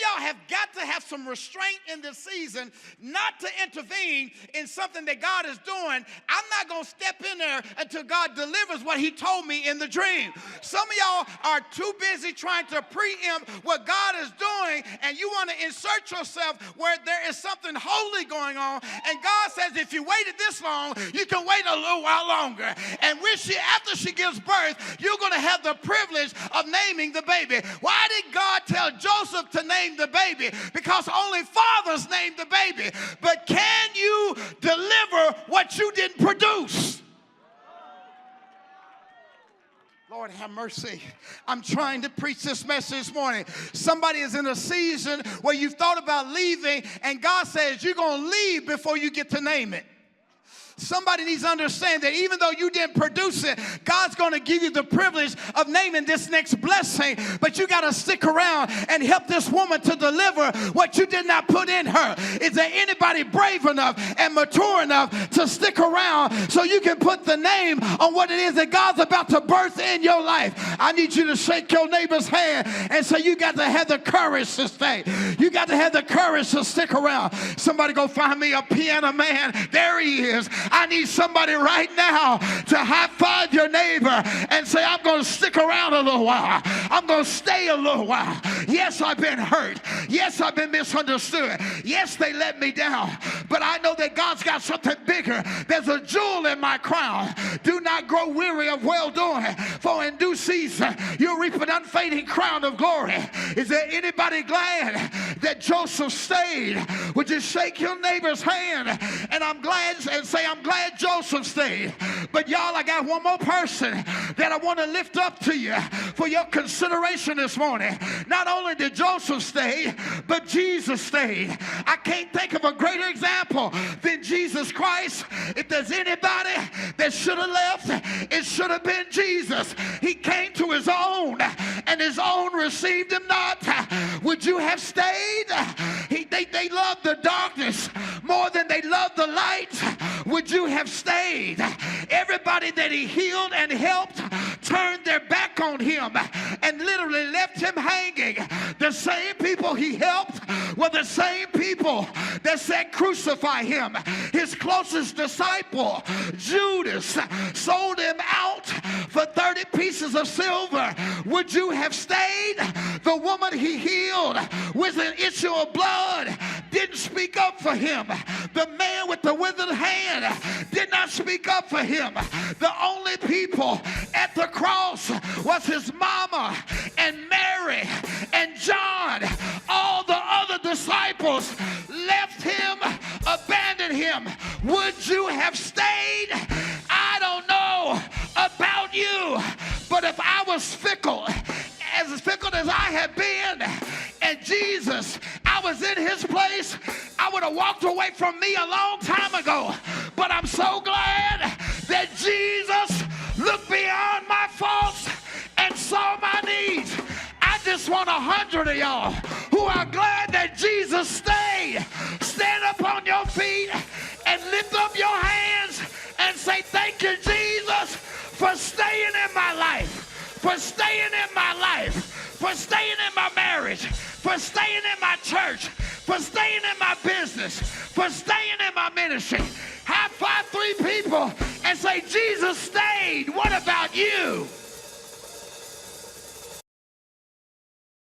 y'all have got to have some restraint in this season not to intervene in something that God is doing. I'm not going to step in there until God delivers what he told me in the dream. Some of y'all are too busy trying to preempt what God is doing, and you want to insert yourself where there is something holy going on. And God says, if you waited this long, you can wait a little while longer. And after she gives birth, you're going to have the privilege of naming the baby. Why did God tell Joseph to name the baby? Because only fathers name the baby. But can you deliver what you didn't produce? Lord have mercy. I'm trying to preach this message this morning. Somebody is in a season where you've thought about leaving, and God says you're going to leave before you get to name it. Somebody needs to understand that even though you didn't produce it, God's going to give you the privilege of naming this next blessing. But you got to stick around and help this woman to deliver what you did not put in her. Is there anybody brave enough and mature enough to stick around so you can put the name on what it is that God's about to birth in your life? I need you to shake your neighbor's hand and say, you got to have the courage to stay. You got to have the courage to stick around. Somebody go find me a piano man. There he is. I need somebody right now to high-five your neighbor and say, I'm going to stick around a little while. I'm going to stay a little while. Yes, I've been hurt. Yes, I've been misunderstood. Yes, they let me down. But I know that God's got something bigger. There's a jewel in my crown. Do not grow weary of well-doing, for in due season you'll reap an unfading crown of glory. Is there anybody glad that Joseph stayed? Would you shake your neighbor's hand? And I'm glad and say, I'm glad Joseph stayed. But y'all, I got one more person that I want to lift up to you for your consideration this morning. Not only did Joseph stay, but Jesus stayed. I can't think of a greater example than Jesus Christ. If there's anybody that should have left, it should have been Jesus. He came to his own, and his own received him not. Would you have stayed? They loved the darkness more than they loved the light. Would you have stayed? Everybody that he healed and helped turned their back on him and literally left him hanging. The same people he helped were the same people that said crucify him. His closest disciple, Judas, sold him out for 30 pieces of silver. Would you have stayed? The woman he healed with an issue of blood didn't speak up for him. The man with the withered hand did not speak up for him. The only people at the cross was his mama and Mary and John. All the other disciples left him, abandoned him. Would you have stayed? I don't know about you, but if I was fickle as I have been, and Jesus, I was in his place, I would have walked away from me a long time ago. But I'm so glad that Jesus looked beyond my faults and saw my needs. I just want 100 of y'all who are glad that Jesus stayed. Stand up on your feet and lift up your hands and say, thank you, Jesus, for staying in my life, for staying in my life, for staying in my marriage, for staying in my church, for staying in my business, for staying in my ministry. High five 3 people and say, Jesus stayed. What about you?